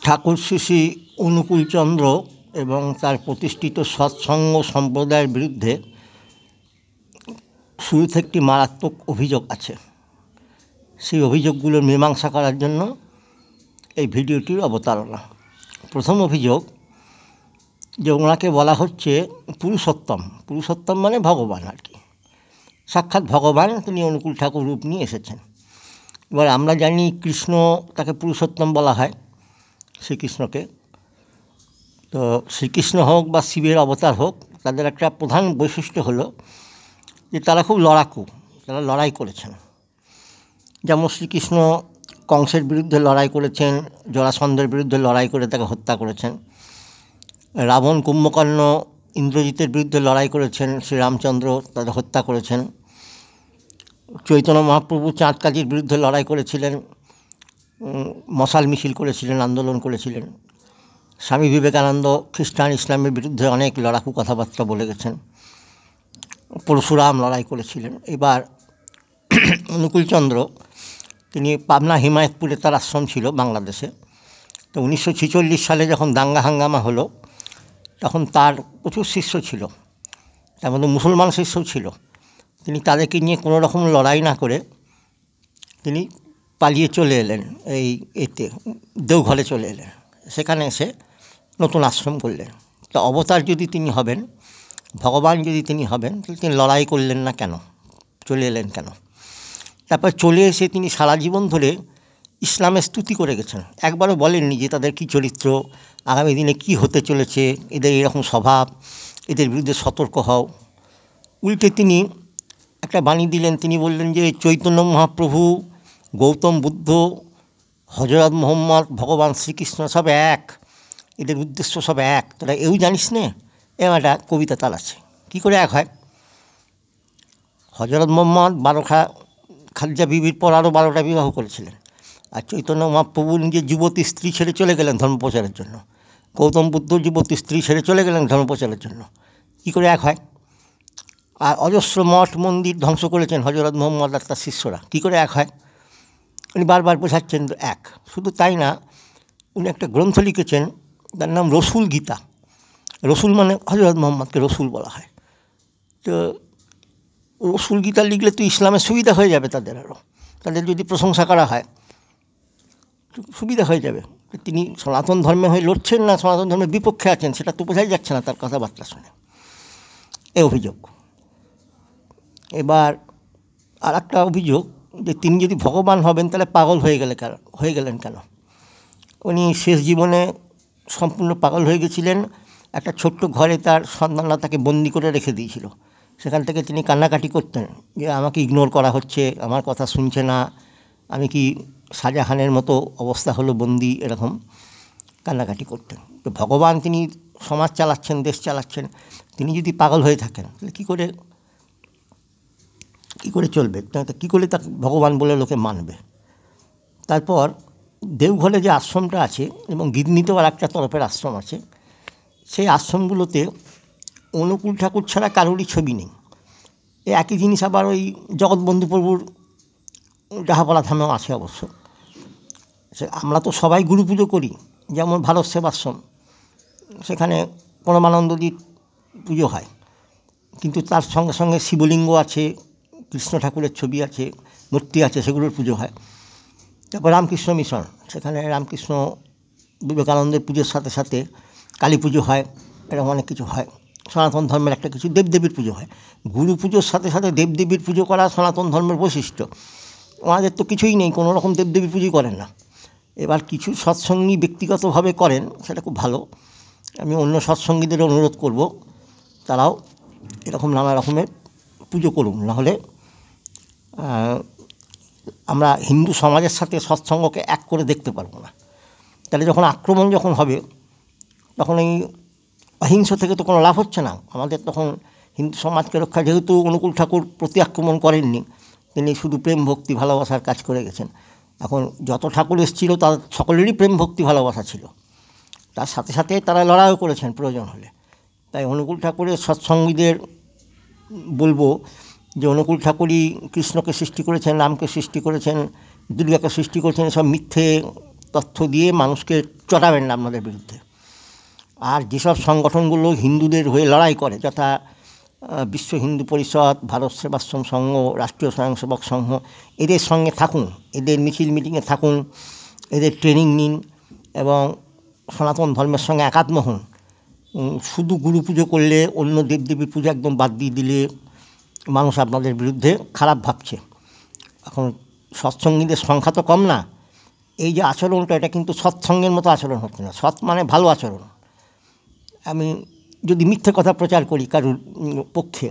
ঠাকুর শ্রী শ্রী অনুকূলচন্দ্র এবং তার প্রতিষ্ঠিত সৎসঙ্গ সম্প্রদায়ের বিরুদ্ধে শুরুতে একটি মারাত্মক অভিযোগ আছে। সেই অভিযোগগুলোর মীমাংসা করার জন্য এই ভিডিওটির অবতারণা। প্রথম অভিযোগ যে ওনাকে বলা হচ্ছে পুরুষোত্তম। পুরুষোত্তম মানে ভগবান আর কি, সাক্ষাৎ ভগবান তিনি অনুকূল ঠাকুর রূপ নিয়ে এসেছেন। এবার আমরা জানি কৃষ্ণ, তাকে পুরুষোত্তম বলা হয় শ্রীকৃষ্ণকে। তো শ্রীকৃষ্ণ হোক বা শিবের অবতার হোক, তাদের একটা প্রধান বৈশিষ্ট্য হলো যে তারা খুব লড়াকু, তারা লড়াই করেছেন। যেমন শ্রীকৃষ্ণ কংসের বিরুদ্ধে লড়াই করেছেন, জরাসন্ধের বিরুদ্ধে লড়াই করে তাকে হত্যা করেছেন। রাবণ, কুম্ভকর্ণ, ইন্দ্রজিতের বিরুদ্ধে লড়াই করেছেন, শ্রীরামচন্দ্র তাদের হত্যা করেছেন। চৈতন্য মহাপ্রভু চাঁদকাজির বিরুদ্ধে লড়াই করেছিলেন, মশাল মিছিল করেছিলেন, আন্দোলন করেছিলেন। স্বামী বিবেকানন্দ খ্রিস্টান ইসলামের বিরুদ্ধে অনেক লড়াকু কথাবার্তা বলে গেছেন। পরশুরাম লড়াই করেছিলেন। এবার অনুকূলচন্দ্র তিনি পাবনা হিমায়তপুরে তার আশ্রম ছিল বাংলাদেশে। তো 1946 সালে যখন দাঙ্গা হাঙ্গামা হলো, তখন তার প্রচুর শিষ্য ছিল, তার মধ্যে মুসলমান শিষ্যও ছিল। তিনি তাদেরকে নিয়ে কোনো রকম লড়াই না করে তিনি পালিয়ে চলে এলেন, দেওঘরে চলে এলেন। সেখানে এসে নতুন আশ্রম করলেন। তো অবতার যদি তিনি হবেন, ভগবান যদি তিনি হবেন, তাহলে তিনি লড়াই করলেন না কেন, চলে এলেন কেন? তারপর চলে এসে তিনি সারা জীবন ধরে ইসলামের স্তুতি করে গেছেন। একবারও বলেননি যে তাদের কী চরিত্র, আগামী দিনে কি হতে চলেছে, এদের এরকম স্বভাব, এদের বিরুদ্ধে সতর্ক হও। উল্টে তিনি একটা বাণী দিলেন। তিনি বললেন যে চৈতন্য মহাপ্রভু, গৌতম বুদ্ধ, হজরত মোহাম্মদ, ভগবান শ্রীকৃষ্ণ সব এক, এদের উদ্দেশ্য সব এক। তোরা এও জানিস নে? এরকম একটা কবিতা তার আছে। কী করে এক হয়? হজরত মোহাম্মদ 12টা খাদিজা বিবির পর আরও 12টা বিবাহ করেছিলেন। আর চৈতন্য মহাপ্রভু নিজের যুবতী স্ত্রী ছেড়ে চলে গেলেন ধর্মপ্রচারের জন্য। গৌতম বুদ্ধ যুবতী স্ত্রী ছেড়ে চলে গেলেন ধর্মপ্রচারের জন্য। কী করে এক হয়? আর অজস্র মঠ মন্দির ধ্বংস করেছেন হজরত মোহাম্মদ আর তার শিষ্যরা। কী করে এক হয়? উনি বারবার বোঝাচ্ছেন এক। শুধু তাই না, উনি একটা গ্রন্থ লিখেছেন, তার নাম রসুল গীতা। রসুল মানে হজরত মোহাম্মদকে রসুল বলা হয়। তো রসুল গীতা লিখলে তো ইসলামের সুবিধা হয়ে যাবে তাদের, আরও তাদের যদি প্রশংসা করা হয় সুবিধা হয়ে যাবে। তিনি সনাতন ধর্মে হয়ে লড়ছেন না সনাতন ধর্মের বিপক্ষে আছেন, সেটা তো বোঝাই যাচ্ছে না তার কথাবার্তা শুনে। এই অভিযোগ। এবার আর একটা অভিযোগ যে তিনি যদি ভগবান হবেন তাহলে পাগল হয়ে গেলেন কেন? উনি শেষ জীবনে সম্পূর্ণ পাগল হয়ে গেছিলেন। একটা ছোট্ট ঘরে তার সন্তানরা তাকে বন্দি করে রেখে দিয়েছিল। সেখান থেকে তিনি কান্নাকাটি করতেন যে আমাকে ইগনোর করা হচ্ছে, আমার কথা শুনছে না, আমি কি শাহজাহানের মতো অবস্থা হলো বন্দি, এরকম কান্নাকাটি করতেন। তো ভগবান তিনি সমাজ চালাচ্ছেন, দেশ চালাচ্ছেন, তিনি যদি পাগল হয়ে থাকেন তাহলে কী করে চলবে? কী করে তাকে ভগবান বলে লোকে মানবে? তারপর দেওঘরে যে আশ্রমটা আছে এবং গিরনিতেও আর একটা তরফের আশ্রম আছে, সেই আশ্রমগুলোতে অনুকূল ঠাকুর ছাড়া কারোরই ছবি নেই। এই একই জিনিস আবার ওই জগৎবন্ধু প্রভুর ডাহাপালা ধামেও আছে অবশ্য। আমরা তো সবাই গুরু পুজো করি, যেমন ভারত সেবাশ্রম, সেখানে পরমানন্দজির পুজো হয়, কিন্তু তার সঙ্গে সঙ্গে শিবলিঙ্গ আছে, কৃষ্ণ ঠাকুরের ছবি আছে, মূর্তি আছে, সেগুলোর পুজো হয়। তারপর রামকৃষ্ণ মিশন, সেখানে রামকৃষ্ণ বিবেকানন্দের পুজোর সাথে সাথে কালী পুজো হয়, এরকম অনেক কিছু হয়। সনাতন ধর্মের একটা কিছু দেবদেবীর পুজো হয়। গুরু পুজোর সাথে সাথে দেবদেবীর পুজো করা সনাতন ধর্মের বৈশিষ্ট্য। ওনাদের তো কিছুই নেই, কোনো রকম দেবদেবীর পুজোই করেন না। এবার কিছু সৎসঙ্গী ব্যক্তিগতভাবে করেন, সেটা খুব ভালো। আমি অন্য সৎসঙ্গীদের অনুরোধ করব তারাও এরকম নানা রকমের পুজো করুন, নাহলে আমরা হিন্দু সমাজের সাথে সৎসঙ্গকে এক করে দেখতে পারবো না। তাহলে আক্রমণ যখন হবে, তখন এই অহিংস থেকে তো কোনো লাভ হচ্ছে না আমাদের। তখন হিন্দু সমাজকে রক্ষা, যেহেতু অনুকূল ঠাকুর প্রতি আক্রমণ করেননি, তিনি শুধু প্রেম ভক্তি ভালোবাসার কাজ করে গেছেন। এখন যত ঠাকুর এসেছিল তার সকলেরই প্রেম ভক্তি ভালোবাসা ছিল, তার সাথে সাথে তারা লড়াইও করেছেন প্রয়োজন হলে। তাই অনুকূল ঠাকুরের সৎসঙ্গীদের বলবো যে অনুকূল ঠাকুরই কৃষ্ণকে সৃষ্টি করেছেন, রামকে সৃষ্টি করেছেন, দুর্গাকে সৃষ্টি করেছেন, এসব মিথ্যে তথ্য দিয়ে মানুষকে চটাবেন না আপনাদের বিরুদ্ধে। আর যেসব সংগঠনগুলো হিন্দুদের হয়ে লড়াই করে, যথা বিশ্ব হিন্দু পরিষদ, ভারত সেবাশ্রম সংঘ, রাষ্ট্রীয় স্বয়ংসেবক সংঘ, এদের সঙ্গে থাকুন, এদের মিছিল মিটিংয়ে থাকুন, এদের ট্রেনিং নিন এবং সনাতন ধর্মের সঙ্গে একাত্ম হন। শুধু গুরু পুজো করলে, অন্য দেবদেবীর পুজো একদম বাদ দিয়ে দিলে মানুষ আপনাদের বিরুদ্ধে খারাপ ভাবছে। এখন সৎসঙ্গীদের সংখ্যা তো কম না, এই যে আচরণটা, এটা কিন্তু সৎসঙ্গের মতো আচরণ হচ্ছে না। সৎ মানে ভালো আচরণ। আমি যদি মিথ্যে কথা প্রচার করি কারোর পক্ষে,